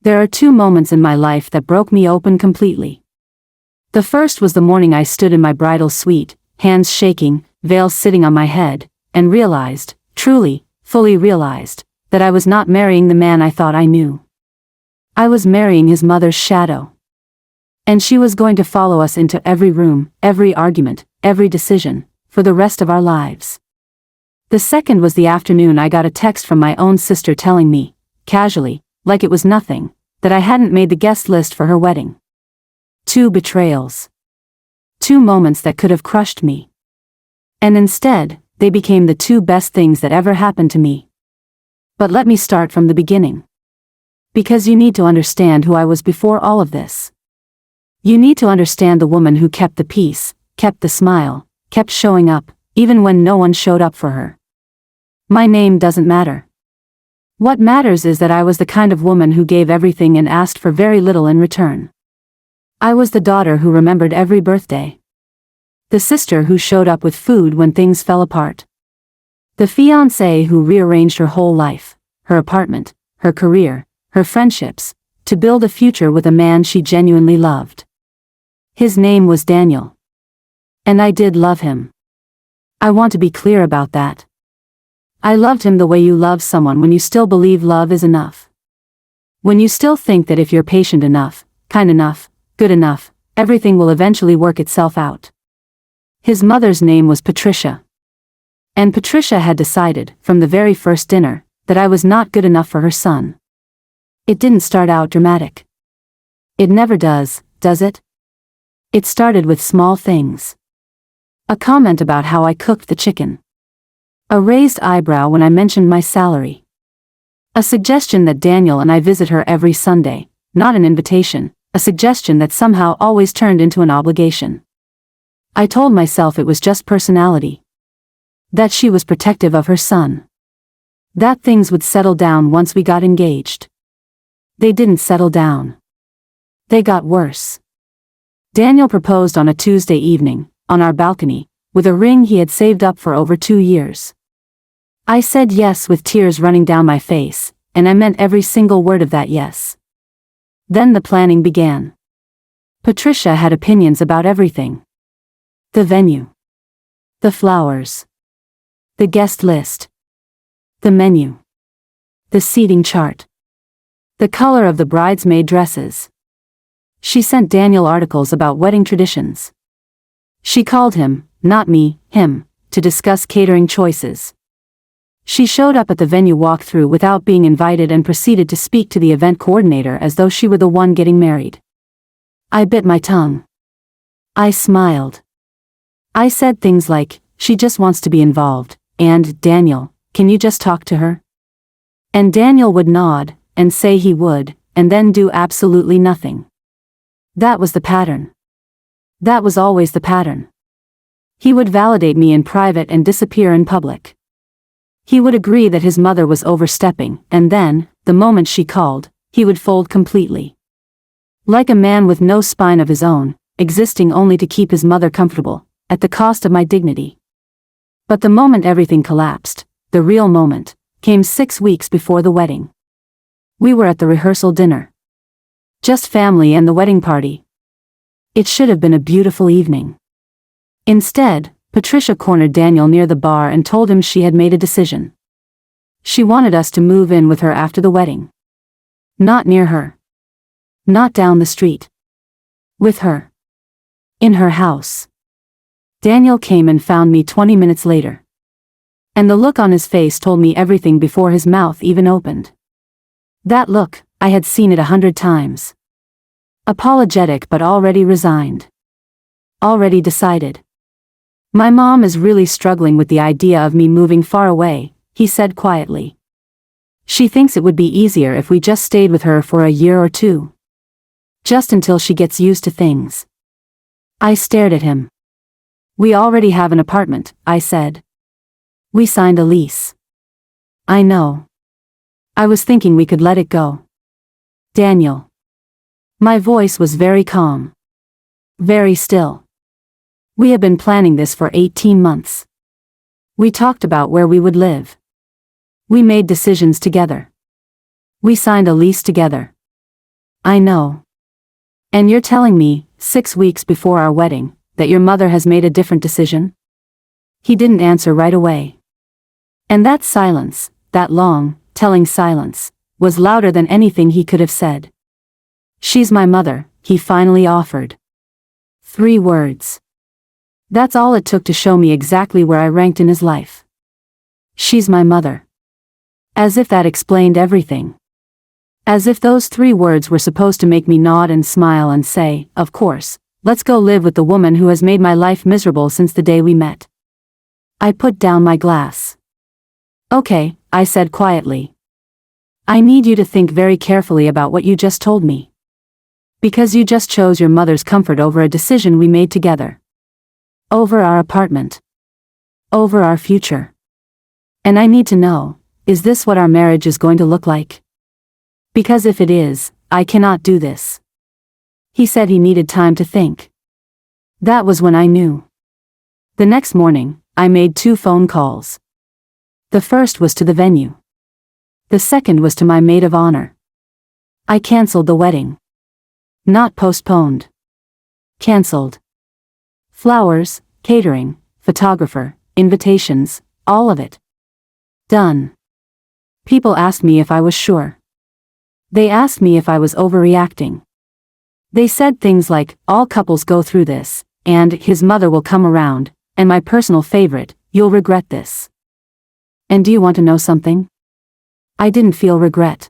There are two moments in my life that broke me open completely. The first was the morning I stood in my bridal suite, hands shaking, veil sitting on my head, and realized, truly, fully realized, that I was not marrying the man I thought I knew. I was marrying his mother's shadow. And she was going to follow us into every room, every argument, every decision, for the rest of our lives. The second was the afternoon I got a text from my own sister telling me, casually, like it was nothing, that I hadn't made the guest list for her wedding. Two betrayals. Two moments that could have crushed me. And instead, they became the two best things that ever happened to me. But let me start from the beginning. Because you need to understand who I was before all of this. You need to understand the woman who kept the peace, kept the smile, kept showing up, even when no one showed up for her. My name doesn't matter. What matters is that I was the kind of woman who gave everything and asked for very little in return. I was the daughter who remembered every birthday. The sister who showed up with food when things fell apart. The fiancé who rearranged her whole life, her apartment, her career, her friendships, to build a future with a man she genuinely loved. His name was Daniel. And I did love him. I want to be clear about that. I loved him the way you love someone when you still believe love is enough. When you still think that if you're patient enough, kind enough, good enough, everything will eventually work itself out. His mother's name was Patricia. And Patricia had decided, from the very first dinner, that I was not good enough for her son. It didn't start out dramatic. It never does it? It started with small things. A comment about how I cooked the chicken. A raised eyebrow when I mentioned my salary. A suggestion that Daniel and I visit her every Sunday, not an invitation, a suggestion that somehow always turned into an obligation. I told myself it was just personality. That she was protective of her son. That things would settle down once we got engaged. They didn't settle down. They got worse. Daniel proposed on a Tuesday evening, on our balcony, with a ring he had saved up for over 2 years. I said yes with tears running down my face, and I meant every single word of that yes. Then the planning began. Patricia had opinions about everything. The venue. The flowers. The guest list. The menu. The seating chart. The color of the bridesmaid dresses. She sent Daniel articles about wedding traditions. She called him, not me, him, to discuss catering choices. She showed up at the venue walkthrough without being invited and proceeded to speak to the event coordinator as though she were the one getting married. I bit my tongue. I smiled. I said things like, she just wants to be involved, and, Daniel, can you just talk to her? And Daniel would nod, and say he would, and then do absolutely nothing. That was the pattern. That was always the pattern. He would validate me in private and disappear in public. He would agree that his mother was overstepping, and then, the moment she called, he would fold completely. Like a man with no spine of his own, existing only to keep his mother comfortable, at the cost of my dignity. But the moment everything collapsed, the real moment, came 6 weeks before the wedding. We were at the rehearsal dinner. Just family and the wedding party. It should have been a beautiful evening. Instead, Patricia cornered Daniel near the bar and told him she had made a decision. She wanted us to move in with her after the wedding. Not near her. Not down the street. With her. In her house. Daniel came and found me 20 minutes later. And the look on his face told me everything before his mouth even opened. That look, I had seen it 100 times. Apologetic but already resigned. Already decided. My mom is really struggling with the idea of me moving far away, he said quietly. She thinks it would be easier if we just stayed with her for a year or two. Just until she gets used to things. I stared at him. We already have an apartment, I said. We signed a lease. I know. I was thinking we could let it go. Daniel. My voice was very calm. Very still. We have been planning this for 18 months. We talked about where we would live. We made decisions together. We signed a lease together. I know. And you're telling me, 6 weeks before our wedding, that your mother has made a different decision? He didn't answer right away. And that silence, that long, telling silence, was louder than anything he could have said. She's my mother, he finally offered. 3 words. That's all it took to show me exactly where I ranked in his life. She's my mother. As if that explained everything. As if those 3 words were supposed to make me nod and smile and say, of course, let's go live with the woman who has made my life miserable since the day we met. I put down my glass. Okay, I said quietly. I need you to think very carefully about what you just told me. Because you just chose your mother's comfort over a decision we made together. Over our apartment. Over our future. And I need to know, is this what our marriage is going to look like? Because if it is, I cannot do this. He said he needed time to think. That was when I knew. The next morning, I made 2 phone calls. The first was to the venue. The second was to my maid of honor. I canceled the wedding. Not postponed. Canceled. Flowers, catering, photographer, invitations, all of it. Done. People asked me if I was sure. They asked me if I was overreacting. They said things like, all couples go through this, and his mother will come around, and my personal favorite, you'll regret this. And do you want to know something? I didn't feel regret.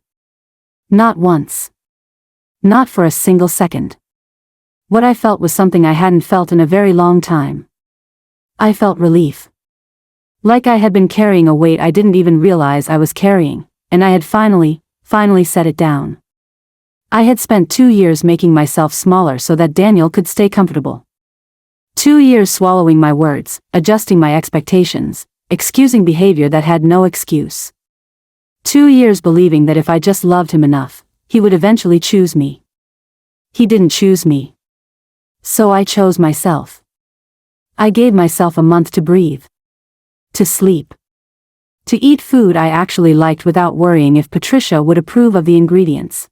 Not once. Not for a single second. What I felt was something I hadn't felt in a very long time. I felt relief. Like I had been carrying a weight I didn't even realize I was carrying, and I had finally set it down. I had spent 2 years making myself smaller so that Daniel could stay comfortable. 2 years swallowing my words, adjusting my expectations, excusing behavior that had no excuse. 2 years believing that if I just loved him enough, he would eventually choose me. He didn't choose me. So I chose myself. I gave myself a month to breathe. To sleep. To eat food I actually liked without worrying if Patricia would approve of the ingredients.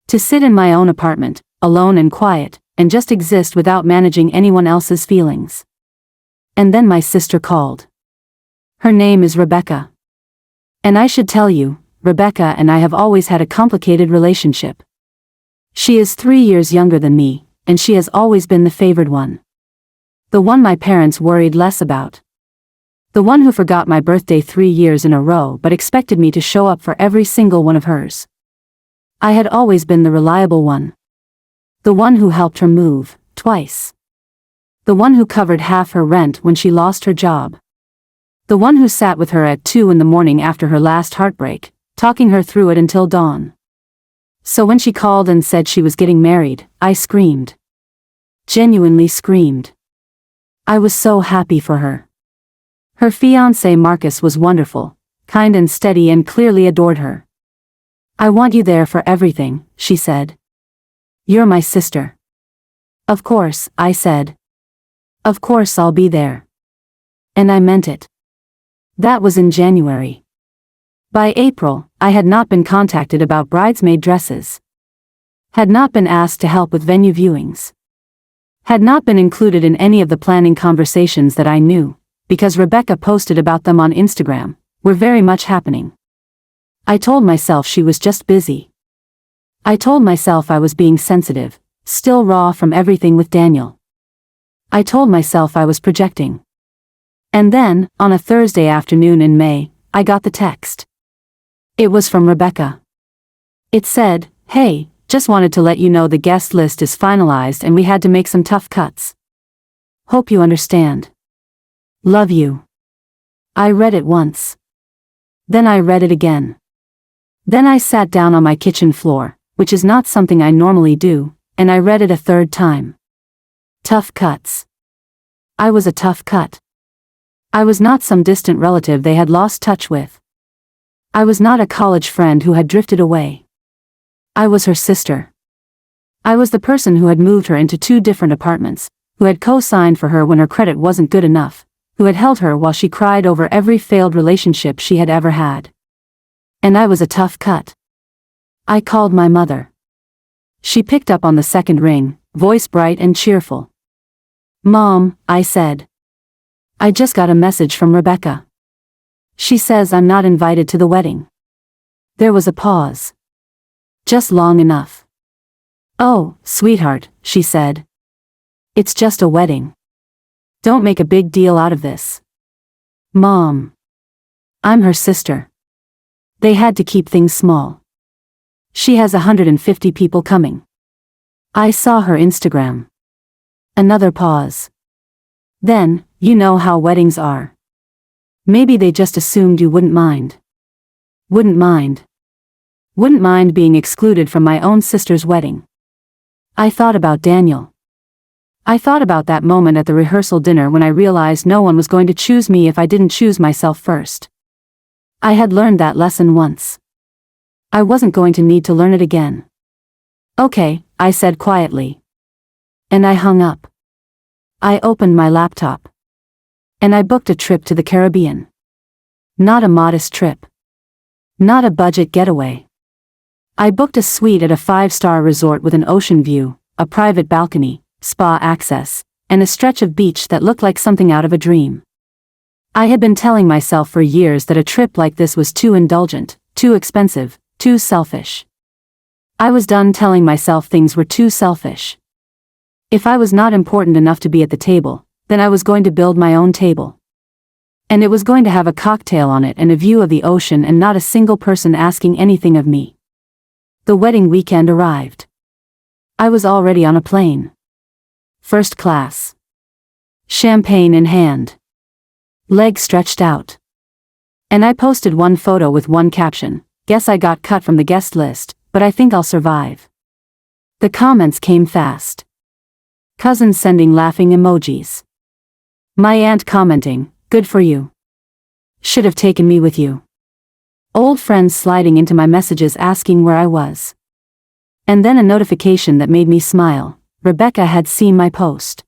To sit in my own apartment, alone and quiet, and just exist without managing anyone else's feelings. And then my sister called. Her name is Rebecca. And I should tell you, Rebecca and I have always had a complicated relationship. She is 3 years younger than me, and she has always been the favored one. The one my parents worried less about. The one who forgot my birthday 3 years in a row but expected me to show up for every single one of hers. I had always been the reliable one. The one who helped her move, twice. The one who covered half her rent when she lost her job. The one who sat with her at 2 in the morning after her last heartbreak, talking her through it until dawn. So when she called and said she was getting married, I screamed. Genuinely screamed. I was so happy for her. Her fiancé Marcus was wonderful, kind and steady and clearly adored her. I want you there for everything, she said. You're my sister. Of course, I said. Of course I'll be there. And I meant it. That was in January. By April, I had not been contacted about bridesmaid dresses. Had not been asked to help with venue viewings. Had not been included in any of the planning conversations that I knew, because Rebecca posted about them on Instagram, were very much happening. I told myself she was just busy. I told myself I was being sensitive, still raw from everything with Daniel. I told myself I was projecting. And then, on a Thursday afternoon in May, I got the text. It was from Rebecca. It said, "Hey, just wanted to let you know the guest list is finalized and we had to make some tough cuts. Hope you understand. Love you." I read it once. Then I read it again. Then I sat down on my kitchen floor, which is not something I normally do, and I read it a 3rd time. Tough cuts. I was a tough cut. I was not some distant relative they had lost touch with. I was not a college friend who had drifted away. I was her sister. I was the person who had moved her into 2 different apartments, who had co-signed for her when her credit wasn't good enough, who had held her while she cried over every failed relationship she had ever had. And I was a tough cut. I called my mother. She picked up on the second ring, voice bright and cheerful. "Mom," I said. "I just got a message from Rebecca. She says I'm not invited to the wedding." There was a pause. Just long enough. "Oh, sweetheart," she said. "It's just a wedding. Don't make a big deal out of this." "Mom. I'm her sister. They had to keep things small. She has 150 people coming. I saw her Instagram." Another pause. Then, "You know how weddings are. Maybe they just assumed you wouldn't mind." Wouldn't mind. Wouldn't mind being excluded from my own sister's wedding. I thought about Daniel. I thought about that moment at the rehearsal dinner when I realized no one was going to choose me if I didn't choose myself first. I had learned that lesson once. I wasn't going to need to learn it again. "Okay," I said quietly. And I hung up. I opened my laptop. And I booked a trip to the Caribbean. Not a modest trip. Not a budget getaway. I booked a suite at a 5-star resort with an ocean view, a private balcony, spa access, and a stretch of beach that looked like something out of a dream. I had been telling myself for years that a trip like this was too indulgent, too expensive, too selfish. I was done telling myself things were too selfish. If I was not important enough to be at the table, then I was going to build my own table. And it was going to have a cocktail on it and a view of the ocean and not a single person asking anything of me. The wedding weekend arrived. I was already on a plane. First class. Champagne in hand. Legs stretched out. And I posted one photo with one caption: "Guess I got cut from the guest list, but I think I'll survive." The comments came fast. Cousins sending laughing emojis. My aunt commenting, "Good for you. Should have taken me with you." Old friends sliding into my messages asking where I was. And then a notification that made me smile: Rebecca had seen my post.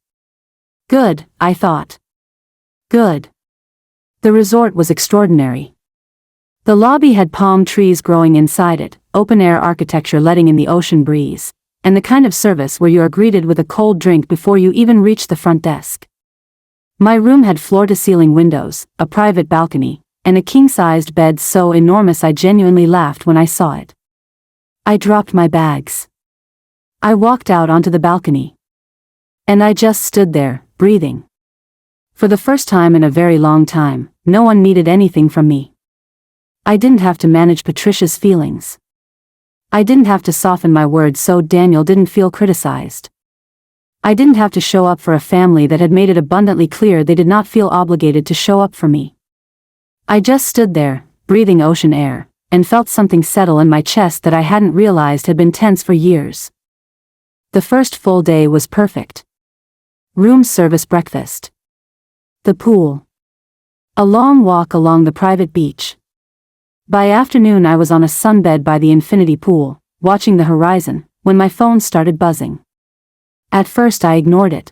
Good, I thought. Good. The resort was extraordinary. The lobby had palm trees growing inside it, open-air architecture letting in the ocean breeze, and the kind of service where you are greeted with a cold drink before you even reach the front desk. My room had floor-to-ceiling windows, a private balcony, and a king-sized bed so enormous I genuinely laughed when I saw it. I dropped my bags. I walked out onto the balcony. And I just stood there, breathing. For the first time in a very long time, no one needed anything from me. I didn't have to manage Patricia's feelings. I didn't have to soften my words so Daniel didn't feel criticized. I didn't have to show up for a family that had made it abundantly clear they did not feel obligated to show up for me. I just stood there, breathing ocean air, and felt something settle in my chest that I hadn't realized had been tense for years. The first full day was perfect. Room service breakfast. The pool. A long walk along the private beach. By afternoon I was on a sunbed by the infinity pool, watching the horizon, when my phone started buzzing. At first I ignored it.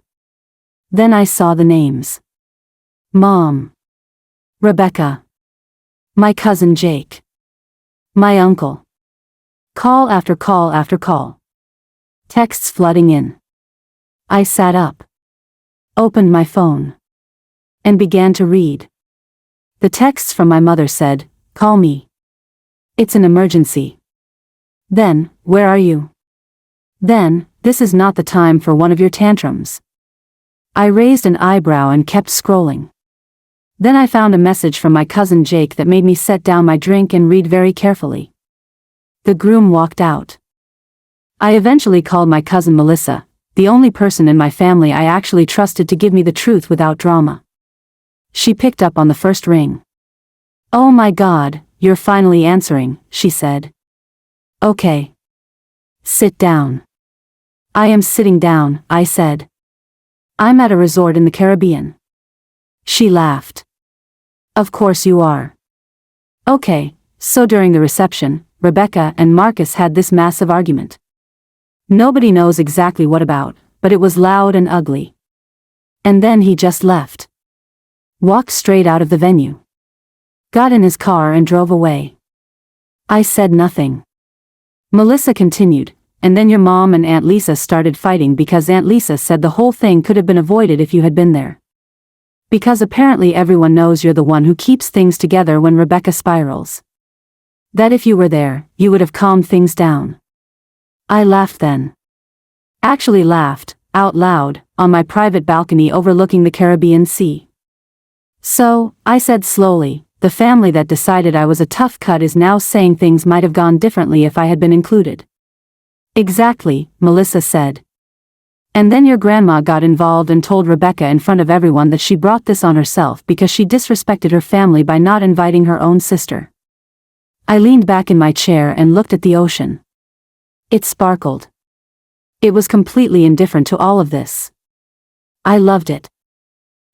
Then I saw the names. Mom. Rebecca. My cousin Jake. My uncle. Call after call after call. Texts flooding in. I sat up. Opened my phone. And began to read. The texts from my mother said, "Call me. It's an emergency." Then, "Where are you?" Then, "This is not the time for one of your tantrums." I raised an eyebrow and kept scrolling. Then I found a message from my cousin Jake that made me set down my drink and read very carefully. The groom walked out. I eventually called my cousin Melissa, the only person in my family I actually trusted to give me the truth without drama. She picked up on the first ring. "Oh my God, you're finally answering," she said. "Okay. Sit down." "I am sitting down," I said. "I'm at a resort in the Caribbean." She laughed. "Of course you are." Okay, so during the reception, Rebecca and Marcus had this massive argument. Nobody knows exactly what about, but it was loud and ugly. And then he just left. Walked straight out of the venue. Got in his car and drove away. I said nothing. Melissa continued, and then your mom and Aunt Lisa started fighting because Aunt Lisa said the whole thing could have been avoided if you had been there. Because apparently everyone knows you're the one who keeps things together when Rebecca spirals. That if you were there, you would have calmed things down. I laughed then. Actually laughed, out loud, on my private balcony overlooking the Caribbean Sea. So, I said slowly, the family that decided I was a tough cut is now saying things might have gone differently if I had been included. Exactly, Melissa said. And then your grandma got involved and told Rebecca in front of everyone that she brought this on herself because she disrespected her family by not inviting her own sister. I leaned back in my chair and looked at the ocean. It sparkled. It was completely indifferent to all of this. I loved it.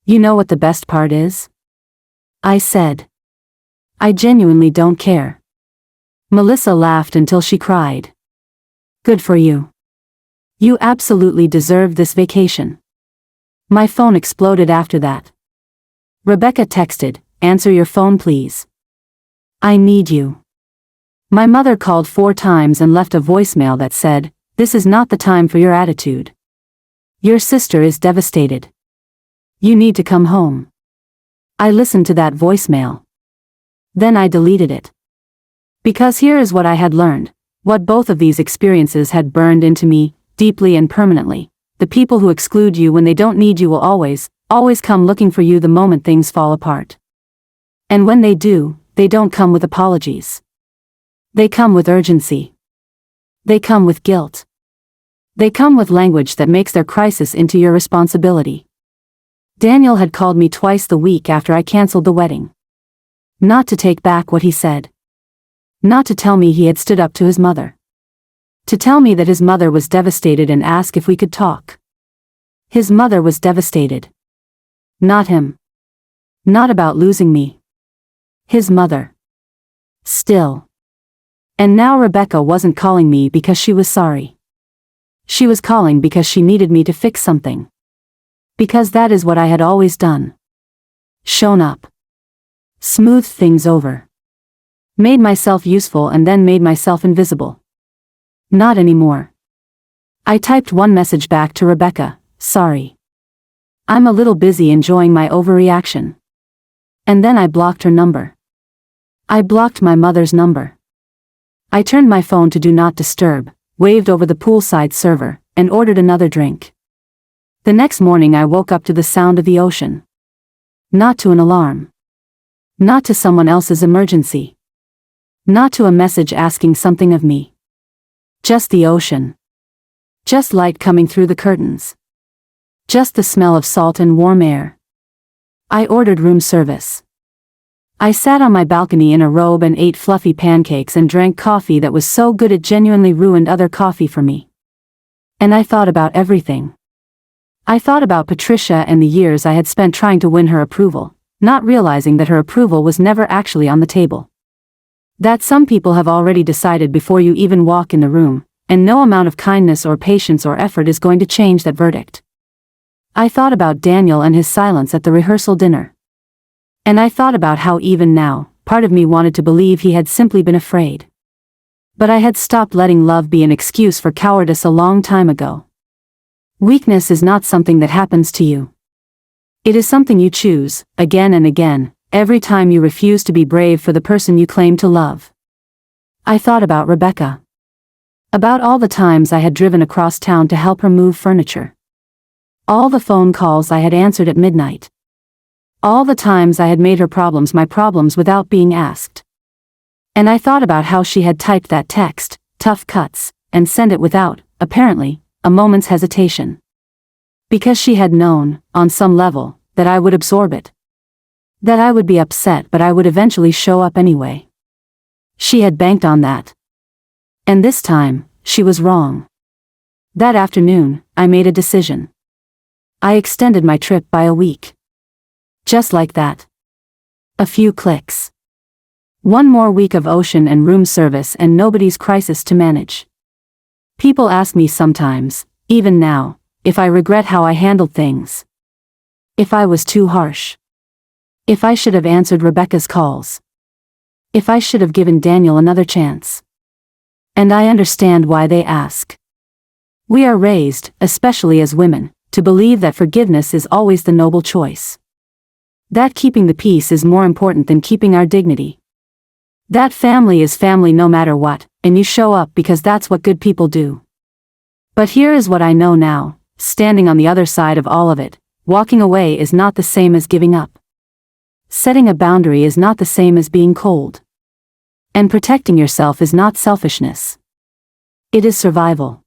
You know what the best part is? I said. I genuinely don't care. Melissa laughed until she cried. Good for you. You absolutely deserve this vacation. My phone exploded after that. Rebecca texted, answer your phone please. I need you. My mother called 4 times and left a voicemail that said, this is not the time for your attitude. Your sister is devastated. You need to come home. I listened to that voicemail. Then I deleted it. Because here is what I had learned, what both of these experiences had burned into me, deeply and permanently. The people who exclude you when they don't need you will always come looking for you the moment things fall apart. And when they do, they don't come with apologies. They come with urgency. They come with guilt. They come with language that makes their crisis into your responsibility. Daniel had called me twice the week after I canceled the wedding. Not to take back what he said. Not to tell me he had stood up to his mother. To tell me that his mother was devastated and ask if we could talk. His mother was devastated. Not him. Not about losing me. His mother. Still. And now Rebecca wasn't calling me because she was sorry. She was calling because she needed me to fix something. Because that is what I had always done. Shown up. Smoothed things over. Made myself useful and then made myself invisible. Not anymore. I typed one message back to Rebecca, sorry. I'm a little busy enjoying my overreaction. And then I blocked her number. I blocked my mother's number. I turned my phone to do not disturb, waved over the poolside server, and ordered another drink. The next morning I woke up to the sound of the ocean. Not to an alarm. Not to someone else's emergency. Not to a message asking something of me. Just the ocean. Just light coming through the curtains. Just the smell of salt and warm air. I ordered room service. I sat on my balcony in a robe and ate fluffy pancakes and drank coffee that was so good it genuinely ruined other coffee for me. And I thought about everything. I thought about Patricia and the years I had spent trying to win her approval, not realizing that her approval was never actually on the table. That some people have already decided before you even walk in the room, and no amount of kindness or patience or effort is going to change that verdict. I thought about Daniel and his silence at the rehearsal dinner. And I thought about how even now, part of me wanted to believe he had simply been afraid. But I had stopped letting love be an excuse for cowardice a long time ago. Weakness is not something that happens to you. It is something you choose, again and again, every time you refuse to be brave for the person you claim to love. I thought about Rebecca. About all the times I had driven across town to help her move furniture. All the phone calls I had answered at midnight. All the times I had made her problems my problems without being asked. And I thought about how she had typed that text, tough cuts, and sent it without, apparently, a moment's hesitation. Because she had known, on some level, that I would absorb it. That I would be upset but I would eventually show up anyway. She had banked on that. And this time, she was wrong. That afternoon, I made a decision. I extended my trip by a week. Just like that. A few clicks. One more week of ocean and room service and nobody's crisis to manage. People ask me sometimes, even now, if I regret how I handled things. If I was too harsh. If I should have answered Rebecca's calls. If I should have given Daniel another chance. And I understand why they ask. We are raised, especially as women, to believe that forgiveness is always the noble choice. That keeping the peace is more important than keeping our dignity. That family is family no matter what, and you show up because that's what good people do. But here is what I know now, standing on the other side of all of it, walking away is not the same as giving up. Setting a boundary is not the same as being cold. And protecting yourself is not selfishness. It is survival.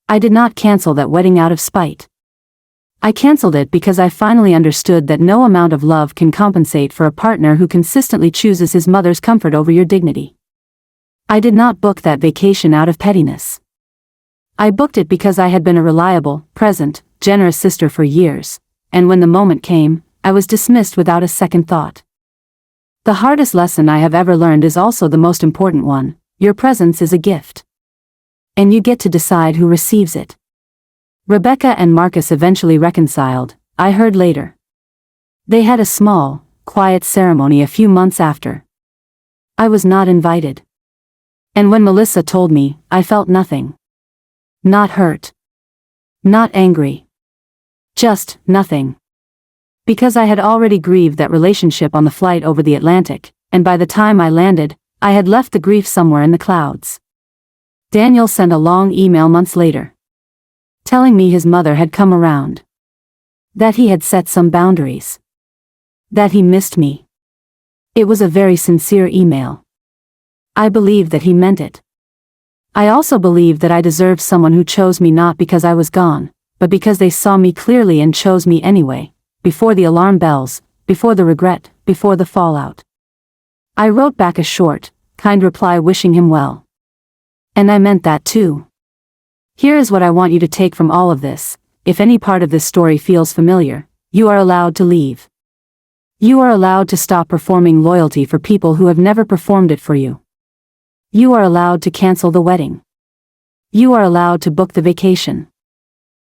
I did not cancel that wedding out of spite. I canceled it because I finally understood that no amount of love can compensate for a partner who consistently chooses his mother's comfort over your dignity. I did not book that vacation out of pettiness. I booked it because I had been a reliable, present, generous sister for years, and when the moment came, I was dismissed without a second thought. The hardest lesson I have ever learned is also the most important one: your presence is a gift. And you get to decide who receives it. Rebecca and Marcus eventually reconciled, I heard later. They had a small, quiet ceremony a few months after. I was not invited. And when Melissa told me, I felt nothing. Not hurt. Not angry. Just nothing. Because I had already grieved that relationship on the flight over the Atlantic, and by the time I landed, I had left the grief somewhere in the clouds. Daniel sent a long email months later, telling me his mother had come around. That he had set some boundaries. That he missed me. It was a very sincere email. I believed that he meant it. I also believed that I deserved someone who chose me not because I was gone, but because they saw me clearly and chose me anyway, before the alarm bells, before the regret, before the fallout. I wrote back a short, kind reply wishing him well. And I meant that too. Here is what I want you to take from all of this: if any part of this story feels familiar, you are allowed to leave. You are allowed to stop performing loyalty for people who have never performed it for you. You are allowed to cancel the wedding. You are allowed to book the vacation.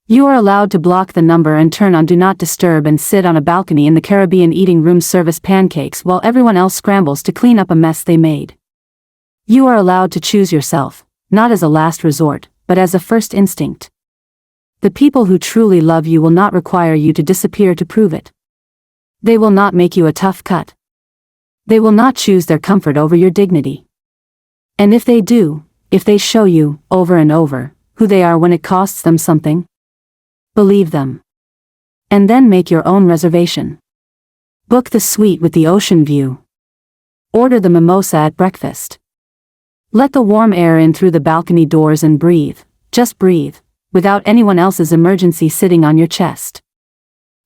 You are allowed to block the number and turn on Do Not Disturb and sit on a balcony in the Caribbean eating room service pancakes while everyone else scrambles to clean up a mess they made. You are allowed to choose yourself, not as a last resort, but as a first instinct. The people who truly love you will not require you to disappear to prove it. They will not make you a tough cut. They will not choose their comfort over your dignity. And if they do, if they show you, over and over, who they are when it costs them something, believe them. And then make your own reservation. Book the suite with the ocean view. Order the mimosa at breakfast. Let the warm air in through the balcony doors and breathe, just breathe, without anyone else's emergency sitting on your chest.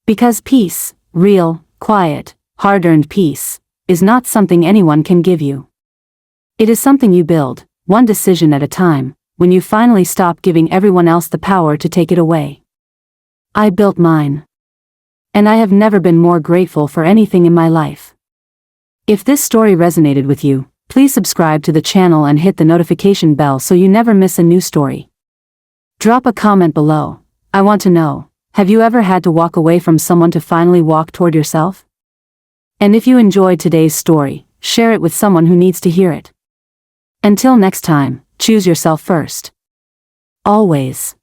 Because peace, real, quiet, hard-earned peace, is not something anyone can give you. It is something you build, one decision at a time, when you finally stop giving everyone else the power to take it away. I built mine. And I have never been more grateful for anything in my life. If this story resonated with you, please subscribe to the channel and hit the notification bell so you never miss a new story. Drop a comment below. I want to know, have you ever had to walk away from someone to finally walk toward yourself? And if you enjoyed today's story, share it with someone who needs to hear it. Until next time, choose yourself first. Always.